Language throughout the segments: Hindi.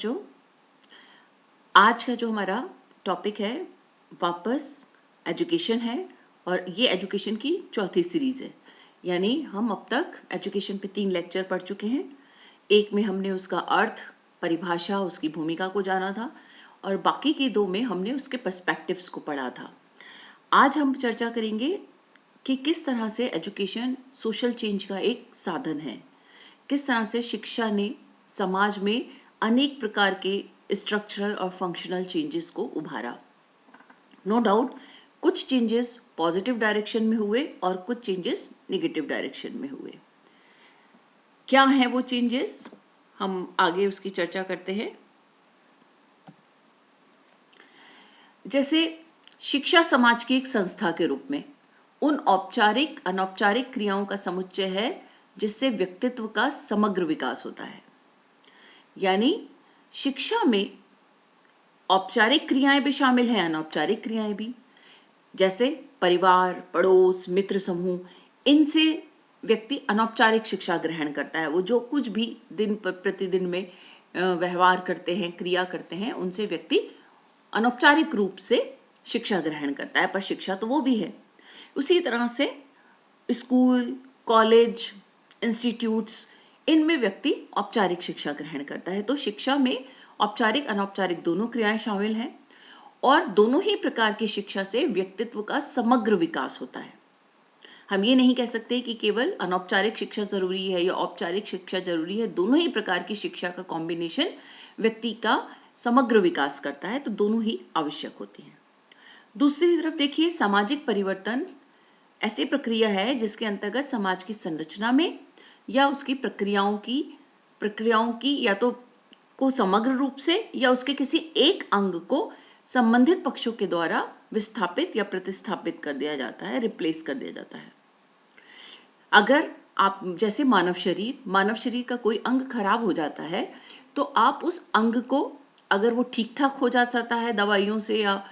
बच्चों, आज का जो हमारा टॉपिक है वापस एजुकेशन है और ये एजुकेशन की चौथी सीरीज है। यानी हम अब तक एजुकेशन पे 3 लेक्चर पढ़ चुके हैं। एक में हमने उसका अर्थ, परिभाषा, उसकी भूमिका को जाना था और बाकी के 2 में हमने उसके पर्सपेक्टिव्स को पढ़ा था। आज हम चर्चा करेंगे कि किस तरह से एजुकेशन सोशल चेंज का एक साधन है, किस तरह से शिक्षा ने समाज में अनेक प्रकार के स्ट्रक्चरल और फंक्शनल चेंजेस को उभारा। नो डाउट कुछ चेंजेस पॉजिटिव डायरेक्शन में हुए और कुछ चेंजेस नेगेटिव डायरेक्शन में हुए। क्या हैं वो चेंजेस, हम आगे उसकी चर्चा करते हैं। जैसे शिक्षा समाज की एक संस्था के रूप में उन औपचारिक अनौपचारिक क्रियाओं का समुच्चय है जिससे व्यक्तित्व का समग्र विकास होता है। यानी शिक्षा में औपचारिक क्रियाएं भी शामिल हैं, अनौपचारिक क्रियाएं भी, जैसे परिवार, पड़ोस, मित्र समूह, इनसे व्यक्ति अनौपचारिक शिक्षा ग्रहण करता है। वो जो कुछ भी दिन प्रतिदिन में व्यवहार करते हैं, क्रिया करते हैं, उनसे व्यक्ति अनौपचारिक रूप से शिक्षा ग्रहण करता है, पर शिक्षा तो वो भी है। उसी तरह से स्कूल, कॉलेज, इंस्टीट्यूट्स, इनमें व्यक्ति औपचारिक शिक्षा ग्रहण करता है। तो शिक्षा में औपचारिक अनौपचारिक दोनों क्रियाएं शामिल हैं और दोनों ही प्रकार की शिक्षा से व्यक्तित्व का समग्र विकास होता है। हम ये नहीं कह सकते कि केवल अनौपचारिक शिक्षा जरूरी है या औपचारिक शिक्षा जरूरी है। दोनों ही प्रकार की शिक्षा का कॉम्बिनेशन व्यक्ति का समग्र विकास करता है, तो दोनों ही आवश्यक होती हैं। दूसरी तरफ देखिए, सामाजिक परिवर्तन ऐसी प्रक्रिया है जिसके अंतर्गत समाज की संरचना में या उसकी प्रक्रियाओं की या तो को समग्र रूप से या उसके किसी एक अंग को संबंधित पक्षों के द्वारा विस्थापित या प्रतिस्थापित कर दिया जाता है, रिप्लेस कर दिया जाता है। अगर आप जैसे मानव शरीर का कोई अंग खराब हो जाता है तो आप उस अंग को, अगर वो ठीक ठाक हो जाता है दवाइयों से या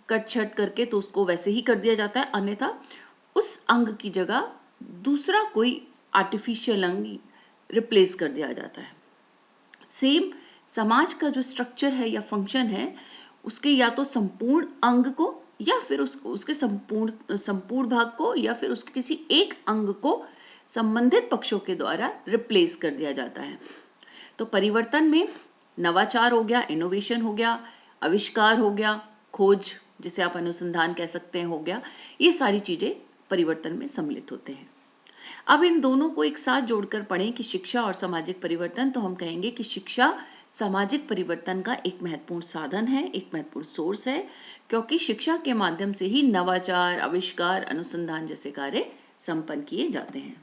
कट छट करके, तो उसको वैसे ही कर दिया जाता है, अन्यथा उस अंग की जगह दूसरा कोई आर्टिफिशियल अंग रिप्लेस कर दिया जाता है। सेम समाज का जो स्ट्रक्चर है या फंक्शन है, उसके या तो संपूर्ण अंग को या फिर उसके संपूर्ण भाग को या फिर उसके किसी एक अंग को संबंधित पक्षों के द्वारा रिप्लेस कर दिया जाता है। तो परिवर्तन में नवाचार हो गया, इनोवेशन हो गया, आविष्कार हो गया, खोज जिसे आप अनुसंधान कह सकते हैं हो गया, ये सारी चीजें परिवर्तन में सम्मिलित होते हैं। अब इन दोनों को एक साथ जोड़कर पढ़ें कि शिक्षा और सामाजिक परिवर्तन, तो हम कहेंगे कि शिक्षा सामाजिक परिवर्तन का एक महत्वपूर्ण साधन है, एक महत्वपूर्ण सोर्स है, क्योंकि शिक्षा के माध्यम से ही नवाचार, आविष्कार, अनुसंधान जैसे कार्य संपन्न किए जाते हैं।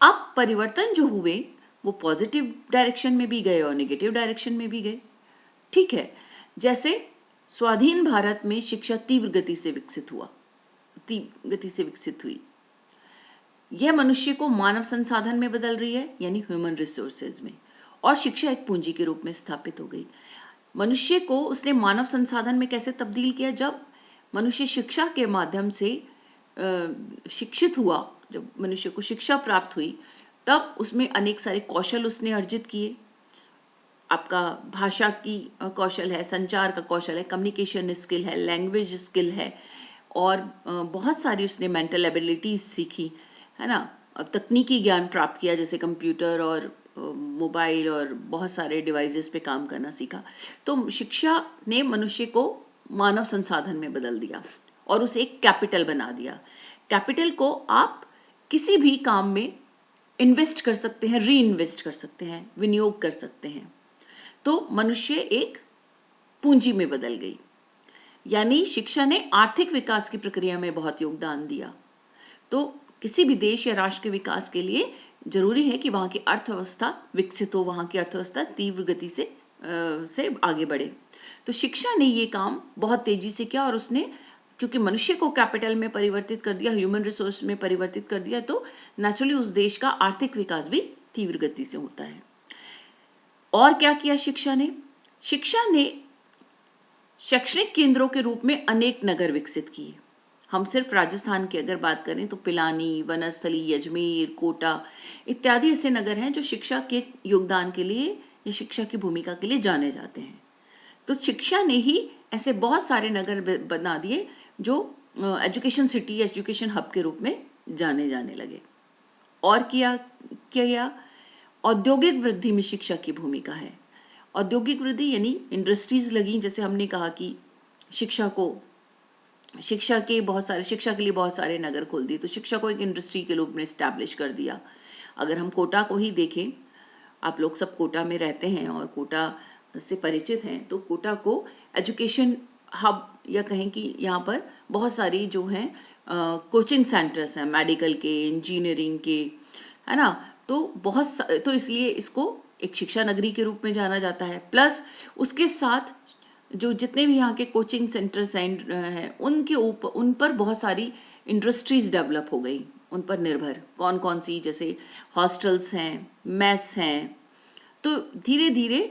अब परिवर्तन जो हुए वो पॉजिटिव डायरेक्शन में भी गए और नेगेटिव डायरेक्शन में भी गए। ठीक है, जैसे स्वाधीन भारत में शिक्षा तीव्र गति से विकसित हुई। यह मनुष्य को मानव संसाधन में बदल रही है, यानी ह्यूमन रिसोर्सेज में, और शिक्षा एक पूंजी के रूप में स्थापित हो गई। मनुष्य को उसने मानव संसाधन में कैसे तब्दील किया? जब मनुष्य शिक्षा के माध्यम से शिक्षित हुआ, जब मनुष्य को शिक्षा प्राप्त हुई, तब उसमें अनेक सारे कौशल उसने अर्जित किए। आपका भाषा की कौशल है, संचार का कौशल है, कम्युनिकेशन स्किल है, लैंग्वेज स्किल है, और बहुत सारी उसने मेंटल एबिलिटीज सीखी, है ना। तकनीकी ज्ञान प्राप्त किया, जैसे कंप्यूटर और मोबाइल और बहुत सारे डिवाइसेस पे काम करना सीखा। तो शिक्षा ने मनुष्य को मानव संसाधन में बदल दिया और उसे एक कैपिटल बना दिया। कैपिटल को आप किसी भी काम में इन्वेस्ट कर सकते हैं, री इन्वेस्ट कर सकते हैं, विनियोग कर सकते हैं। तो मनुष्य एक पूंजी में बदल गई। यानी शिक्षा ने आर्थिक विकास की प्रक्रिया में बहुत योगदान दिया। तो किसी भी देश या राष्ट्र के विकास के लिए जरूरी है कि वहां की अर्थव्यवस्था विकसित हो, वहां की अर्थव्यवस्था तीव्र गति से आगे बढ़े। तो शिक्षा ने ये काम बहुत तेजी से किया और उसने, क्योंकि मनुष्य को कैपिटल में परिवर्तित कर दिया, ह्यूमन रिसोर्स में परिवर्तित कर दिया, तो नेचुरली उस देश का आर्थिक विकास भी तीव्र गति से होता है। और क्या किया शिक्षा ने? शिक्षा ने शैक्षणिक केंद्रों के रूप में अनेक नगर विकसित किए। हम सिर्फ राजस्थान की अगर बात करें तो पिलानी, वनस्थली, अजमेर, कोटा इत्यादि ऐसे नगर हैं जो शिक्षा के योगदान के लिए या शिक्षा की भूमिका के लिए जाने जाते हैं। तो शिक्षा ने ही ऐसे बहुत सारे नगर बना दिए जो एजुकेशन सिटी, एजुकेशन हब के रूप में जाने जाने लगे। और किया औद्योगिक वृद्धि में शिक्षा की भूमिका है। औद्योगिक वृद्धि यानी इंडस्ट्रीज लगी, जैसे हमने कहा कि शिक्षा के लिए बहुत सारे नगर खोल दिए, तो शिक्षा को एक इंडस्ट्री के रूप में इस्टेब्लिश कर दिया। अगर हम कोटा को ही देखें, आप लोग सब कोटा में रहते हैं और कोटा से परिचित हैं, तो कोटा को एजुकेशन हब या कहें कि यहाँ पर बहुत सारी जो हैं कोचिंग सेंटर्स हैं, मेडिकल के, इंजीनियरिंग के, है ना। तो इसलिए इसको एक शिक्षा नगरी के रूप में जाना जाता है। प्लस उसके साथ जो जितने भी यहाँ के कोचिंग सेंटर्स हैं उन पर बहुत सारी इंडस्ट्रीज डेवलप हो गई, उन पर निर्भर। कौन कौन सी, जैसे हॉस्टल्स हैं, मेस हैं। तो धीरे धीरे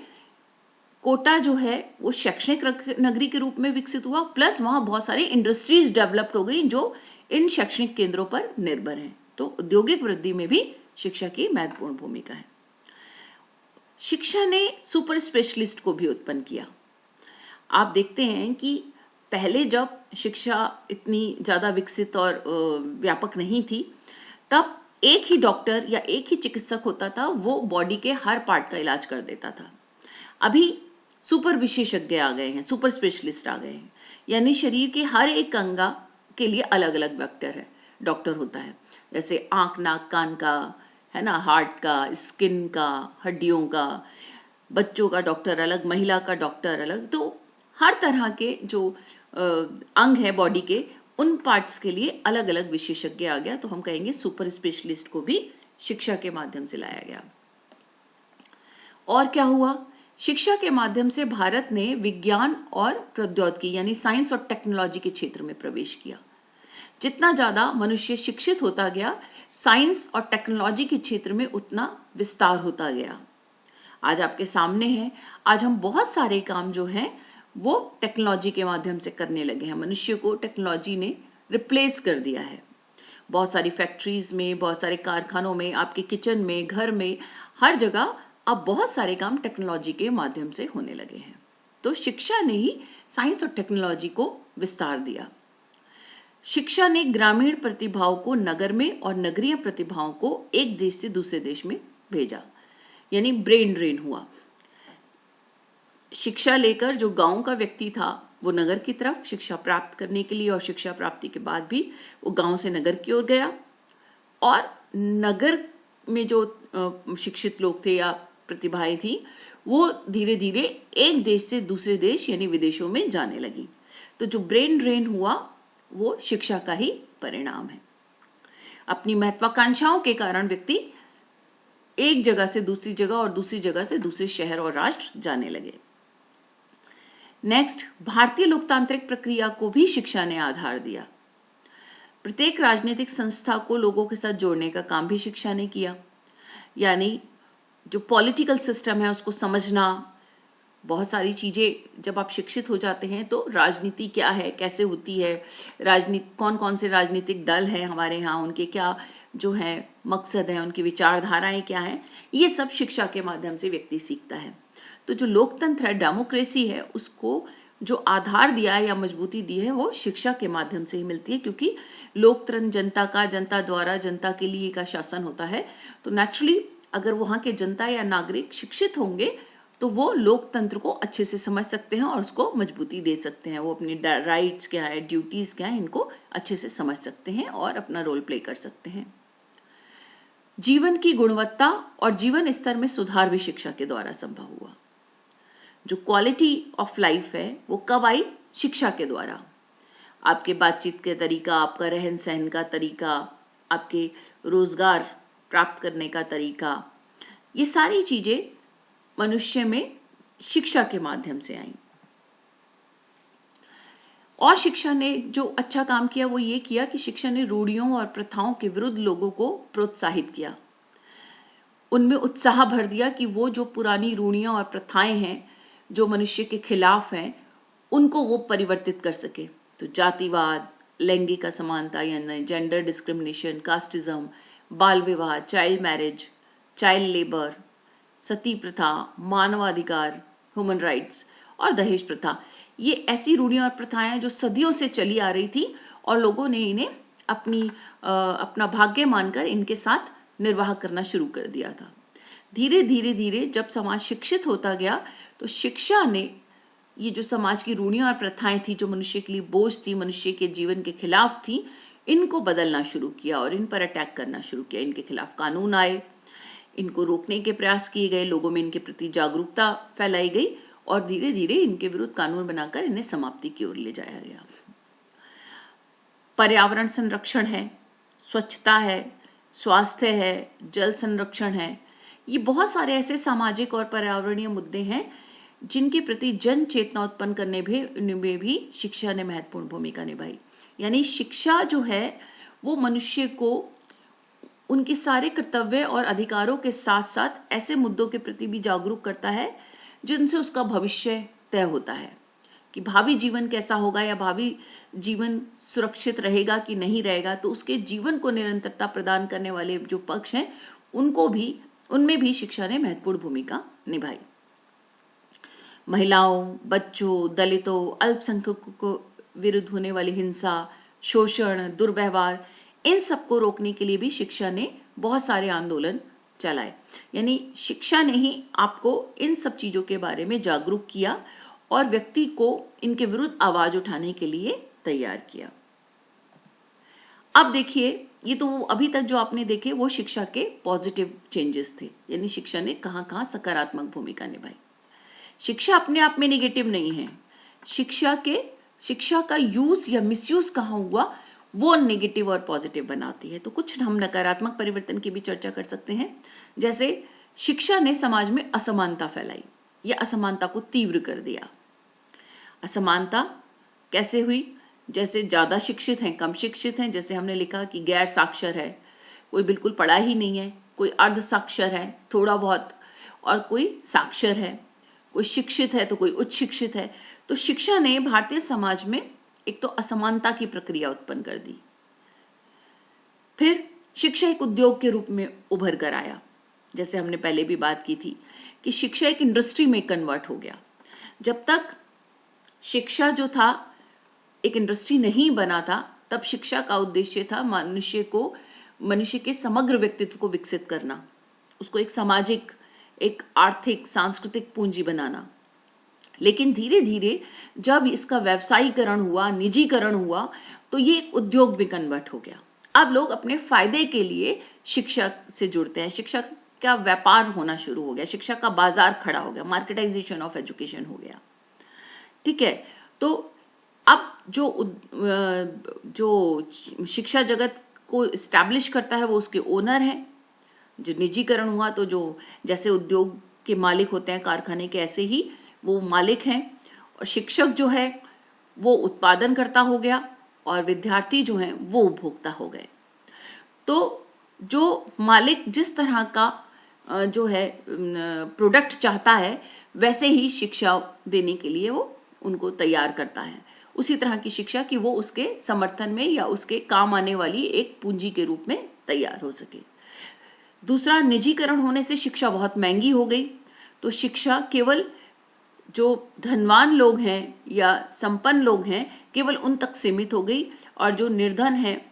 कोटा जो है वो शैक्षणिक नगरी के रूप में विकसित हुआ, प्लस वहाँ बहुत सारी इंडस्ट्रीज डेवलप्ड हो गई जो इन शैक्षणिक केंद्रों पर निर्भर हैं। तो औद्योगिक वृद्धि में भी शिक्षा की महत्वपूर्ण भूमिका है। शिक्षा ने सुपर स्पेशलिस्ट को भी उत्पन्न किया। आप देखते हैं कि पहले जब शिक्षा इतनी ज़्यादा विकसित और व्यापक नहीं थी, तब एक ही डॉक्टर या एक ही चिकित्सक होता था, वो बॉडी के हर पार्ट का इलाज कर देता था। अभी सुपर विशेषज्ञ आ गए हैं, सुपर स्पेशलिस्ट आ गए हैं, यानी शरीर के हर एक अंग के लिए अलग अलग डॉक्टर होता है। जैसे आँख, नाक, कान का, है ना, हार्ट का, स्किन का, हड्डियों का, बच्चों का डॉक्टर अलग, महिला का डॉक्टर अलग। तो हर तरह के जो अंग है बॉडी के, उन पार्ट्स के लिए अलग अलग विशेषज्ञ आ गया। तो हम कहेंगे सुपर स्पेशलिस्ट को भी शिक्षा के माध्यम से लाया गया। और क्या हुआ? शिक्षा के माध्यम से भारत ने विज्ञान और प्रौद्योगिकी यानी साइंस और टेक्नोलॉजी के क्षेत्र में प्रवेश किया। जितना ज्यादा मनुष्य शिक्षित होता गया, साइंस और टेक्नोलॉजी के क्षेत्र में उतना विस्तार होता गया। आज आपके सामने है, आज हम बहुत सारे काम जो हैं वो टेक्नोलॉजी के माध्यम से करने लगे हैं। मनुष्य को टेक्नोलॉजी ने रिप्लेस कर दिया है। बहुत सारी फैक्ट्रीज में, बहुत सारे कारखानों में, आपके किचन में, घर में, हर जगह अब बहुत सारे काम टेक्नोलॉजी के माध्यम से होने लगे हैं। तो शिक्षा ने ही साइंस और टेक्नोलॉजी को विस्तार दिया। शिक्षा ने ग्रामीण प्रतिभाओं को नगर में और नगरीय प्रतिभाओं को एक देश से दूसरे देश में भेजा, यानी ब्रेन ड्रेन हुआ। शिक्षा लेकर जो गांव का व्यक्ति था वो नगर की तरफ शिक्षा प्राप्त करने के लिए, और शिक्षा प्राप्ति के बाद भी वो गांव से नगर की ओर गया। और नगर में जो शिक्षित लोग थे या प्रतिभाएं थी, वो धीरे धीरे एक देश से दूसरे देश यानी विदेशों में जाने लगी। तो जो ब्रेन ड्रेन हुआ वो शिक्षा का ही परिणाम है। अपनी महत्वाकांक्षाओं के कारण व्यक्ति एक जगह से दूसरी जगह और दूसरी जगह से दूसरे शहर और राष्ट्र जाने लगे। नेक्स्ट, भारतीय लोकतांत्रिक प्रक्रिया को भी शिक्षा ने आधार दिया। प्रत्येक राजनीतिक संस्था को लोगों के साथ जोड़ने का काम भी शिक्षा ने किया, यानी जो पॉलिटिकल सिस्टम है उसको समझना। बहुत सारी चीजें जब आप शिक्षित हो जाते हैं तो राजनीति क्या है, कैसे होती है, राजनीति कौन कौन से राजनीतिक दल हैं हमारे यहाँ, उनके क्या जो है मकसद है, उनकी विचारधाराएं क्या हैं, ये सब शिक्षा के माध्यम से व्यक्ति सीखता है। तो जो लोकतंत्र है, डेमोक्रेसी है, उसको जो आधार दिया है या मजबूती दी है वो शिक्षा के माध्यम से ही मिलती है, क्योंकि लोकतंत्र जनता का, जनता द्वारा, जनता के लिए का शासन होता है। तो नेचुरली अगर वहाँ के जनता या नागरिक शिक्षित होंगे तो वो लोकतंत्र को अच्छे से समझ सकते हैं और उसको मजबूती दे सकते हैं। वो अपनी राइट्स क्या है, ड्यूटीज क्या है, इनको अच्छे से समझ सकते हैं और अपना रोल प्ले कर सकते हैं। जीवन की गुणवत्ता और जीवन स्तर में सुधार भी शिक्षा के द्वारा संभव हुआ। जो क्वालिटी ऑफ लाइफ है वो कब आई? शिक्षा के द्वारा। आपके बातचीत के तरीका, आपका रहन सहन का तरीका, आपके रोजगार प्राप्त करने का तरीका, ये सारी चीजें मनुष्य में शिक्षा के माध्यम से आई। और शिक्षा ने जो अच्छा काम किया वो ये किया कि शिक्षा ने रूढ़ियों और प्रथाओं के विरुद्ध लोगों को प्रोत्साहित किया, उनमें उत्साह भर दिया कि वो जो पुरानी रूढ़ियां और प्रथाएं हैं जो मनुष्य के खिलाफ हैं, उनको वो परिवर्तित कर सके। तो जातिवाद, लैंगिक असमानता यानी जेंडर डिस्क्रिमिनेशन, कास्टिज्म, बाल विवाह, चाइल्ड मैरिज, चाइल्ड लेबर, सती प्रथा, मानवाधिकार, ह्यूमन राइट्स और दहेज प्रथा, ये ऐसी रूढ़ियां और प्रथाएं जो सदियों से चली आ रही थी और लोगों ने इन्हें अपना भाग्य मानकर इनके साथ निर्वाह करना शुरू कर दिया था। धीरे धीरे धीरे जब समाज शिक्षित होता गया तो शिक्षा ने ये जो समाज की रूढ़ियां और प्रथाएं थी, जो मनुष्य के लिए बोझ थी, मनुष्य के जीवन के खिलाफ थी, इनको बदलना शुरू किया और इन पर अटैक करना शुरू किया। इनके खिलाफ कानून आए, इनको रोकने के प्रयास किए गए, लोगों में इनके प्रति जागरूकता फैलाई गई और धीरे धीरे इनके विरुद्ध कानून बनाकर इन्हें समाप्ति की ओर ले जाया गया। पर्यावरण संरक्षण है, स्वच्छता है, स्वास्थ्य है, जल संरक्षण है, ये बहुत सारे ऐसे सामाजिक और पर्यावरणीय मुद्दे हैं जिनके प्रति जन चेतना उत्पन्न करने में भी शिक्षा ने महत्वपूर्ण भूमिका निभाई। यानी शिक्षा जो है वो मनुष्य को उनके सारे कर्तव्य और अधिकारों के साथ साथ ऐसे मुद्दों के प्रति भी जागरूक करता है जिनसे उसका भविष्य तय होता है कि भावी जीवन कैसा होगा या भावी जीवन सुरक्षित रहेगा कि नहीं रहेगा। तो उसके जीवन को निरंतरता प्रदान करने वाले जो पक्ष हैं उनमें भी शिक्षा ने महत्वपूर्ण भूमिका निभाई। महिलाओं, बच्चों, दलितों, अल्पसंख्यकों को विरुद्ध होने वाली हिंसा, शोषण, दुर्व्यवहार, इन सबको रोकने के लिए भी शिक्षा ने बहुत सारे आंदोलन चलाए। यानी शिक्षा ने ही आपको इन सब चीजों के बारे में जागरूक किया और व्यक्ति को इनके विरुद्ध आवाज उठाने के लिए तैयार किया। अब देखिए, ये तो अभी तक जो आपने देखे वो शिक्षा के पॉजिटिव चेंजेस थे, यानी शिक्षा ने कहां सकारात्मक भूमिका निभाई। शिक्षा अपने आप में नेगेटिव नहीं है। शिक्षा का यूज या मिसयूज कहाँ हुआ वो नेगेटिव और पॉजिटिव बनाती है। तो कुछ हम नकारात्मक परिवर्तन की भी चर्चा कर सकते हैं। जैसे शिक्षा ने समाज में असमानता फैलाई या असमानता को तीव्र कर दिया। असमानता कैसे हुई? जैसे ज्यादा शिक्षित हैं, कम शिक्षित हैं, जैसे हमने लिखा कि गैर साक्षर है, कोई बिल्कुल पढ़ा ही नहीं है, कोई अर्ध साक्षर है थोड़ा बहुत, और कोई साक्षर है, कोई शिक्षित है तो कोई उच्च शिक्षित है। तो शिक्षा ने भारतीय समाज में एक तो असमानता की प्रक्रिया उत्पन्न कर दी। फिर शिक्षा एक उद्योग के रूप में उभर कर आया। जैसे हमने पहले भी बात की थी कि शिक्षा एक इंडस्ट्री में कन्वर्ट हो गया। जब तक शिक्षा जो था एक इंडस्ट्री नहीं बना था, तब शिक्षा का उद्देश्य था मनुष्य के समग्र व्यक्तित्व को विकसित करना, उसको एक सामाजिक, एक आर्थिक, सांस्कृतिक पूंजी बनाना। लेकिन धीरे धीरे जब इसका व्यवसायीकरण हुआ, निजीकरण हुआ, तो ये एक उद्योग में कन्वर्ट हो गया। अब लोग अपने फायदे के लिए शिक्षा से जुड़ते हैं, शिक्षा का व्यापार होना शुरू हो गया, शिक्षा का बाजार खड़ा हो गया, मार्केटाइजेशन ऑफ एजुकेशन हो गया। ठीक है, तो अब जो शिक्षा जगत को इस्टेब्लिश करता है वो उसके ओनर हैं। जो निजीकरण हुआ तो जो जैसे उद्योग के मालिक होते हैं कारखाने के, ऐसे ही वो मालिक हैं। और शिक्षक जो है वो उत्पादन करता हो गया और विद्यार्थी जो हैं वो उपभोक्ता हो गए। तो जो मालिक जिस तरह का जो है प्रोडक्ट चाहता है वैसे ही शिक्षा देने के लिए वो उनको तैयार करता है, उसी तरह की शिक्षा कि वो उसके समर्थन में या उसके काम आने वाली एक पूंजी के रूप में तैयार हो सके। दूसरा, निजीकरण होने से शिक्षा बहुत महंगी हो गई। तो शिक्षा केवल जो धनवान लोग हैं या संपन्न लोग हैं केवल उन तक सीमित हो गई, और जो निर्धन हैं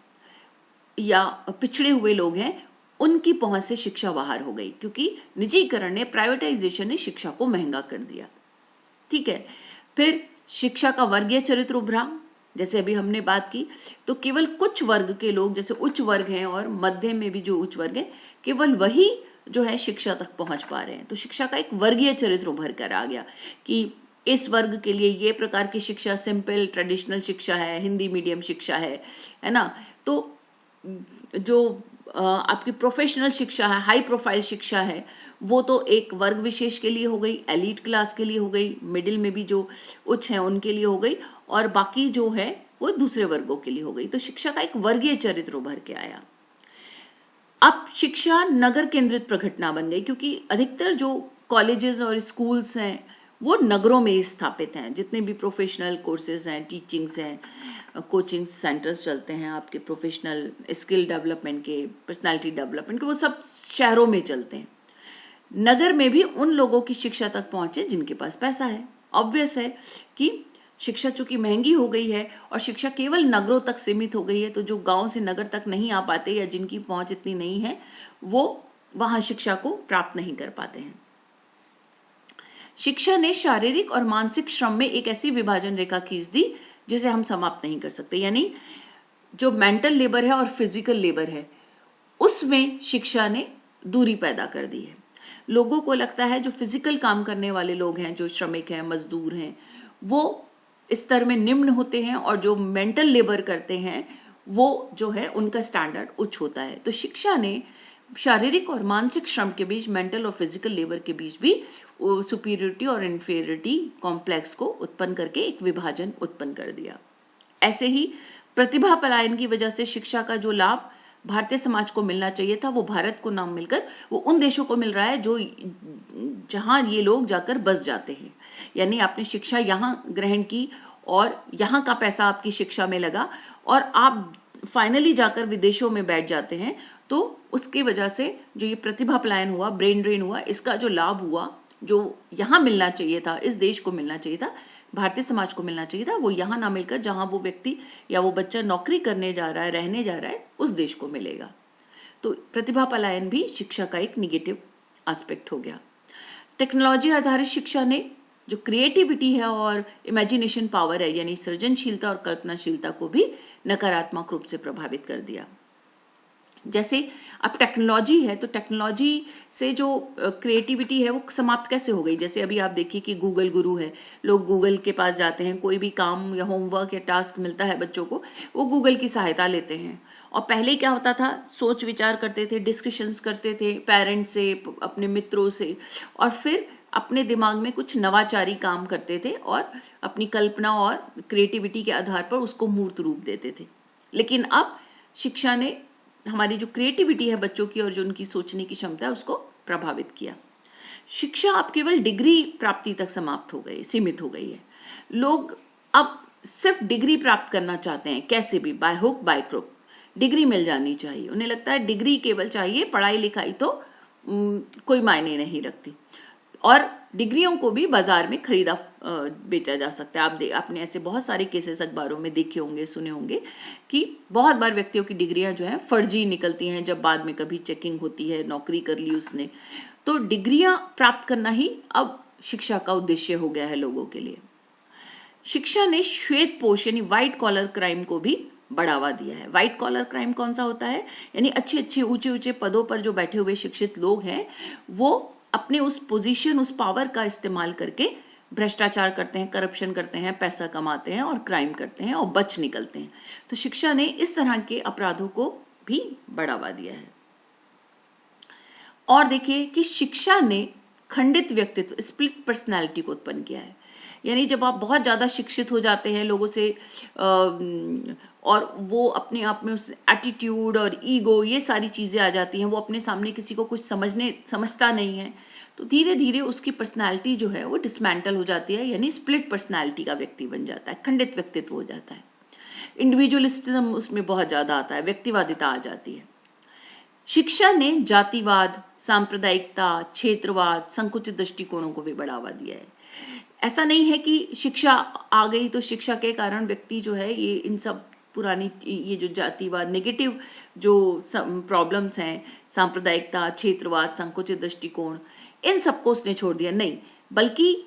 या पिछड़े हुए लोग हैं उनकी पहुंच से शिक्षा बाहर हो गई, क्योंकि निजीकरण ने, प्राइवेटाइजेशन ने शिक्षा को महंगा कर दिया। ठीक है, फिर शिक्षा का वर्गीय चरित्र उभरा। जैसे अभी हमने बात की, तो केवल कुछ वर्ग के लोग, जैसे उच्च वर्ग हैं और मध्य में भी जो उच्च वर्ग है, केवल वही जो है शिक्षा तक पहुंच पा रहे हैं। तो शिक्षा का एक वर्गीय चरित्र उभर कर आ गया कि इस वर्ग के लिए ये प्रकार की शिक्षा सिंपल ट्रेडिशनल शिक्षा है, हिंदी मीडियम शिक्षा है ना। तो जो आपकी प्रोफेशनल शिक्षा है, हाई प्रोफाइल शिक्षा है, वो तो एक वर्ग विशेष के लिए हो गई, एलीट क्लास के लिए हो गई, मिडिल में भी जो उच्च हैं उनके लिए हो गई, और बाकी जो है वो दूसरे वर्गों के लिए हो गई। तो शिक्षा का एक वर्गीय चरित्र उभर के आया। अब शिक्षा नगर केंद्रित प्रघटना बन गई, क्योंकि अधिकतर जो कॉलेजेस और स्कूल्स हैं वो नगरों में स्थापित हैं। जितने भी प्रोफेशनल कोर्सेज हैं, टीचिंग्स हैं, कोचिंग सेंटर्स चलते हैं आपके प्रोफेशनल स्किल डेवलपमेंट के, पर्सनालिटी डेवलपमेंट के, वो सब शहरों में चलते हैं। नगर में भी उन लोगों की शिक्षा तक पहुंचे जिनके पास पैसा है। ऑब्वियस है कि शिक्षा चूंकि महंगी हो गई है और शिक्षा केवल नगरों तक सीमित हो गई है, तो जो गांव से नगर तक नहीं आ पाते या जिनकी पहुंच इतनी नहीं है वो वहां शिक्षा को प्राप्त नहीं कर पाते हैं। शिक्षा ने शारीरिक और मानसिक श्रम में एक ऐसी विभाजन रेखा खींच दी जिसे हम समाप्त नहीं कर सकते। यानी जो मेंटल लेबर है और फिजिकल लेबर है उसमें शिक्षा ने दूरी पैदा कर दी है। लोगों को लगता है जो फिजिकल काम करने वाले लोग हैं, जो श्रमिक हैं, मजदूर हैं, वो इस स्तर में निम्न होते हैं और जो मेंटल लेबर करते हैं वो जो है उनका स्टैंडर्ड उच्च होता है। तो शिक्षा ने शारीरिक और मानसिक श्रम के बीच, मेंटल और फिजिकल लेबर के बीच भी सुपीरियरिटी और इन्फीरियरिटी कॉम्प्लेक्स को उत्पन्न करके एक विभाजन उत्पन्न कर दिया। ऐसे ही प्रतिभा पलायन की वजह से शिक्षा का जो लाभ भारतीय समाज को मिलना चाहिए था वो भारत को ना मिलकर वो उन देशों को मिल रहा है जो जहां ये लोग जाकर बस जाते हैं। यानी आपने शिक्षा यहाँ ग्रहण की और यहाँ का पैसा आपकी शिक्षा में लगा और आप फाइनली जाकर विदेशों में बैठ जाते हैं, तो उसकी वजह से जो ये प्रतिभा पलायन हुआ, ब्रेन ड्रेन हुआ, इसका जो लाभ हुआ, जो यहाँ मिलना चाहिए था, इस देश को मिलना चाहिए था, भारतीय समाज को मिलना चाहिए था, वो यहाँ ना मिलकर जहां वो व्यक्ति या वो बच्चा नौकरी करने जा रहा है, रहने जा रहा है, उस देश को मिलेगा। तो प्रतिभा पलायन भी शिक्षा का एक निगेटिव एस्पेक्ट हो गया। टेक्नोलॉजी आधारित शिक्षा ने जो क्रिएटिविटी है और इमेजिनेशन पावर है, यानी सृजनशीलता और कल्पनाशीलता को भी नकारात्मक रूप से प्रभावित कर दिया। जैसे अब टेक्नोलॉजी है तो टेक्नोलॉजी से जो क्रिएटिविटी है वो समाप्त कैसे हो गई। जैसे अभी आप देखिए कि गूगल गुरु है, लोग गूगल के पास जाते हैं, कोई भी काम या होमवर्क या टास्क मिलता है बच्चों को, वो गूगल की सहायता लेते हैं। और पहले क्या होता था, सोच विचार करते थे, डिस्कशंस करते थे पेरेंट्स से, अपने मित्रों से, और फिर अपने दिमाग में कुछ नवाचारी काम करते थे और अपनी कल्पना और क्रिएटिविटी के आधार पर उसको मूर्त रूप देते थे। लेकिन अब शिक्षा ने हमारी जो क्रिएटिविटी है बच्चों की और जो उनकी सोचने की क्षमता है उसको प्रभावित किया। शिक्षा अब केवल डिग्री प्राप्ति तक समाप्त हो गई, सीमित हो गई है। लोग अब सिर्फ डिग्री प्राप्त करना चाहते हैं, कैसे भी, by hook by crook degree मिल जानी चाहिए। उन्हें लगता है डिग्री केवल चाहिए, पढ़ाई लिखाई तो कोई मायने नहीं रखती। और डिग्रियों को भी बाजार में खरीदा बेचा जा सकता है। आपने ऐसे बहुत सारे केसेस अखबारों में देखे होंगे, सुने होंगे कि बहुत बार व्यक्तियों की डिग्रियां जो है फर्जी निकलती हैं, जब बाद में कभी चेकिंग होती है, नौकरी कर ली उसने। तो डिग्रियां प्राप्त करना ही अब शिक्षा का उद्देश्य हो गया है लोगों के लिए। शिक्षा ने श्वेत पोष यानी व्हाइट कॉलर क्राइम को भी बढ़ावा दिया है। व्हाइट कॉलर क्राइम कौन सा होता है, यानी अच्छे अच्छे ऊंचे ऊंचे पदों पर जो बैठे हुए शिक्षित लोग हैं वो अपने उस पोजीशन, उस पावर का इस्तेमाल करके भ्रष्टाचार करते हैं, करप्शन करते हैं, पैसा कमाते हैं और क्राइम करते हैं और बच निकलते हैं। तो शिक्षा ने इस तरह के अपराधों को भी बढ़ावा दिया है। और देखिए कि शिक्षा ने खंडित व्यक्तित्व, स्प्लिट पर्सनैलिटी को उत्पन्न किया है। यानी जब आप बहुत ज्यादा शिक्षित हो जाते हैं लोगों से और वो अपने आप में उस एटीट्यूड और ईगो, ये सारी चीजें आ जाती हैं, वो अपने सामने किसी को कुछ समझता नहीं है, तो धीरे धीरे उसकी पर्सनालिटी जो है वो डिसमेंटल हो जाती है, यानी स्प्लिट पर्सनालिटी का व्यक्ति बन जाता है, खंडित व्यक्तित्व हो जाता है। इंडिविजुअलिज्म उसमें बहुत ज्यादा आता है, व्यक्तिवादिता आ जाती है। शिक्षा ने जातिवाद, सांप्रदायिकता, क्षेत्रवाद, संकुचित दृष्टिकोणों को भी बढ़ावा दिया है। ऐसा नहीं है कि शिक्षा आ गई तो शिक्षा के कारण व्यक्ति जो है ये इन सब पुरानी ये जो जातिवाद, नेगेटिव जो प्रॉब्लम्स हैं, सांप्रदायिकता, क्षेत्रवाद, संकुचित दृष्टिकोण, इन सबको उसने छोड़ दिया, नहीं, बल्कि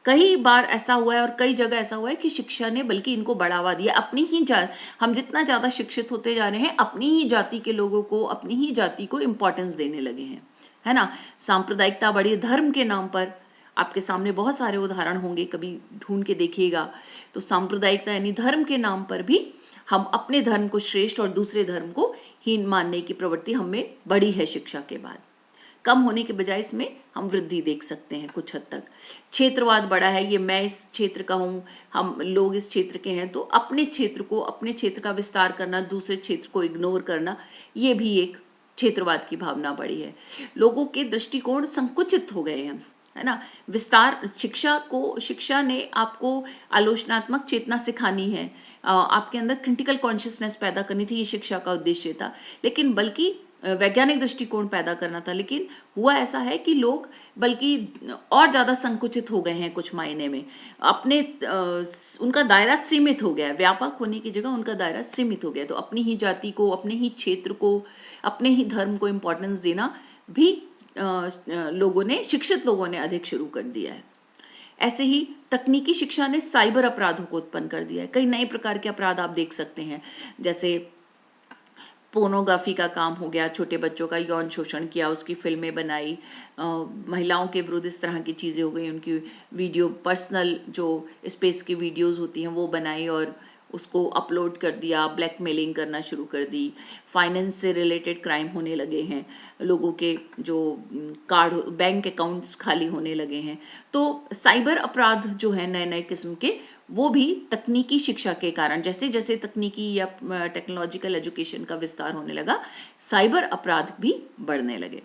कई बार ऐसा हुआ है और कई जगह ऐसा हुआ है कि शिक्षा ने बल्कि इनको बढ़ावा दिया। अपनी ही हम जितना ज्यादा शिक्षित होते जा रहे हैं, अपनी ही जाति के लोगों को, अपनी ही जाति को इंपॉर्टेंस देने लगे हैं, है ना। सांप्रदायिकता बढ़ी, धर्म के नाम पर आपके सामने बहुत सारे उदाहरण होंगे, कभी ढूंढ के देखिएगा। तो सांप्रदायिकता यानी धर्म के नाम पर भी हम अपने धर्म को श्रेष्ठ और दूसरे धर्म को हीन मानने की प्रवृत्ति हमें बढ़ी है शिक्षा के बाद। कम होने के बजाय इसमें हम वृद्धि देख सकते हैं कुछ हद तक। क्षेत्रवाद बढ़ा है, ये मैं इस क्षेत्र का हूँ, हम लोग इस क्षेत्र के हैं, तो अपने क्षेत्र को, अपने क्षेत्र का विस्तार करना, दूसरे क्षेत्र को इग्नोर करना, ये भी एक क्षेत्रवाद की भावना बढ़ी है। लोगों के दृष्टिकोण संकुचित हो गए हैं, है ना। विस्तार, शिक्षा ने आपको आलोचनात्मक चेतना सिखानी है, आपके अंदर क्रिटिकल कॉन्शियसनेस पैदा करनी थी, ये शिक्षा का उद्देश्य था। लेकिन बल्कि वैज्ञानिक दृष्टिकोण पैदा करना था, लेकिन हुआ ऐसा है कि लोग बल्कि और ज्यादा संकुचित हो गए हैं कुछ मायने में, अपने उनका दायरा सीमित हो गया है, व्यापक होने की जगह उनका दायरा सीमित हो गया। तो अपनी ही जाति को, अपने ही क्षेत्र को, अपने ही धर्म को इम्पोर्टेंस देना भी लोगों ने, शिक्षित लोगों ने अधिक शुरू कर दिया है। ऐसे ही तकनीकी शिक्षा ने साइबर अपराधों को उत्पन्न कर दिया है। कई नए प्रकार के अपराध आप देख सकते हैं, जैसे पोर्नोग्राफी का काम हो गया, छोटे बच्चों का यौन शोषण किया, उसकी फिल्में बनाई, महिलाओं के विरुद्ध इस तरह की चीज़ें हो गई, उनकी वीडियो, पर्सनल जो स्पेस की वीडियोस होती हैं वो बनाई और उसको अपलोड कर दिया, ब्लैकमेलिंग करना शुरू कर दी, फाइनेंस से रिलेटेड क्राइम होने लगे हैं, लोगों के जो कार्ड, बैंक अकाउंट्स खाली होने लगे हैं। तो साइबर अपराध जो है नए नए किस्म के, वो भी तकनीकी शिक्षा के कारण, जैसे जैसे तकनीकी या टेक्नोलॉजिकल एजुकेशन का विस्तार होने लगा, साइबर अपराध भी बढ़ने लगे।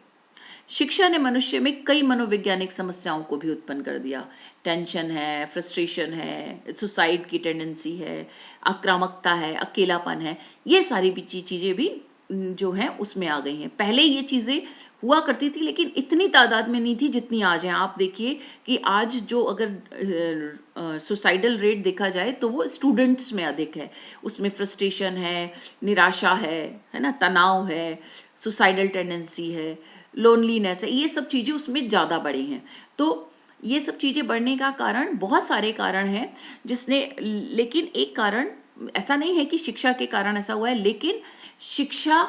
शिक्षा ने मनुष्य में कई मनोवैज्ञानिक समस्याओं को भी उत्पन्न कर दिया। टेंशन है, फ्रस्ट्रेशन है, सुसाइड की टेंडेंसी है, आक्रामकता है, अकेलापन है, ये सारी भी चीजें भी जो हैं उसमें आ गई हैं। पहले ये चीजें हुआ करती थी लेकिन इतनी तादाद में नहीं थी जितनी आज है। आप देखिए कि आज जो अगर सुसाइडल रेट देखा जाए तो वो स्टूडेंट्स में अधिक है, उसमें फ्रस्ट्रेशन है, निराशा है ना, तनाव है, सुसाइडल टेंडेंसी है, लोनलीनेस है, ये सब चीजें उसमें ज्यादा बढ़ी हैं। तो ये सब चीजें बढ़ने का कारण, बहुत सारे कारण हैं जिसने, लेकिन एक कारण ऐसा नहीं है कि शिक्षा के कारण ऐसा हुआ है, लेकिन शिक्षा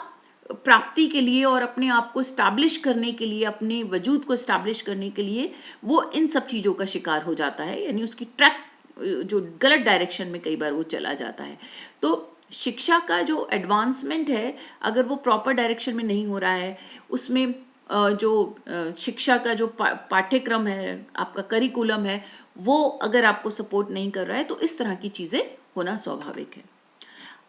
प्राप्ति के लिए और अपने आप को स्टैब्लिश करने के लिए, अपने वजूद को स्टैब्लिश करने के लिए वो इन सब चीजों का शिकार हो जाता है, यानी उसकी ट्रैक जो गलत डायरेक्शन में कई बार वो चला जाता है। तो शिक्षा का जो एडवांसमेंट है, अगर वो प्रॉपर डायरेक्शन में नहीं हो रहा है, उसमें जो शिक्षा का जो पाठ्यक्रम है, आपका करिकुलम है, वो अगर आपको सपोर्ट नहीं कर रहा है, तो इस तरह की चीजें होना स्वाभाविक है।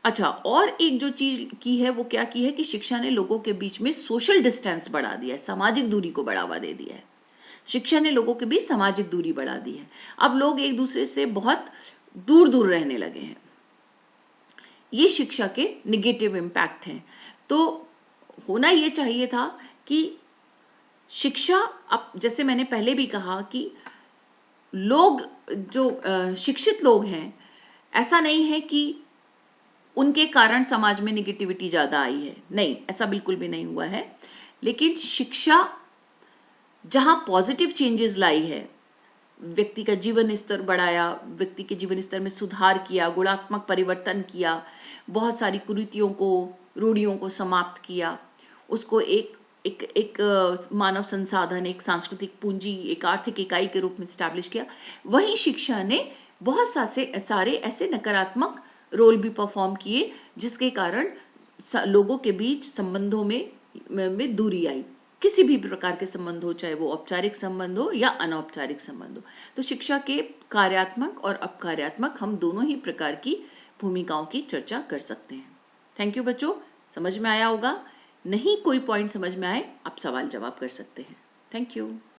अच्छा, और एक जो चीज की है वो क्या की है कि शिक्षा ने लोगों के बीच में सोशल डिस्टेंस बढ़ा दिया है, सामाजिक दूरी को बढ़ावा दे दिया है। शिक्षा ने लोगों के बीच सामाजिक दूरी बढ़ा दी है। अब लोग एक दूसरे से बहुत दूर दूर रहने लगे हैं। ये शिक्षा के निगेटिव इम्पैक्ट हैं। तो होना ये चाहिए था कि शिक्षा, अब जैसे मैंने पहले भी कहा कि लोग जो शिक्षित लोग हैं, ऐसा नहीं है कि उनके कारण समाज में निगेटिविटी ज्यादा आई है, नहीं, ऐसा बिल्कुल भी नहीं हुआ है। लेकिन शिक्षा जहां पॉजिटिव चेंजेस लाई है, व्यक्ति का जीवन स्तर बढ़ाया, व्यक्ति के जीवन स्तर में सुधार किया, गुणात्मक परिवर्तन किया, बहुत सारी कुरीतियों को, रूढ़ियों को समाप्त किया, उसको एक एक एक मानव संसाधन, एक सांस्कृतिक पूंजी, एक आर्थिक इकाई के रूप में स्टैब्लिश किया, वहीं शिक्षा ने बहुत सारे ऐसे नकारात्मक रोल भी परफॉर्म किए जिसके कारण लोगों के बीच संबंधों में दूरी आई, किसी भी प्रकार के संबंध हो, चाहे वो औपचारिक संबंध हो या अनौपचारिक संबंध हो। तो शिक्षा के कार्यात्मक और अपकार्यात्मक, हम दोनों ही प्रकार की भूमिकाओं की चर्चा कर सकते हैं। थैंक यू बच्चों, समझ में आया होगा। नहीं कोई पॉइंट समझ में आए, आप सवाल जवाब कर सकते हैं। Thank you.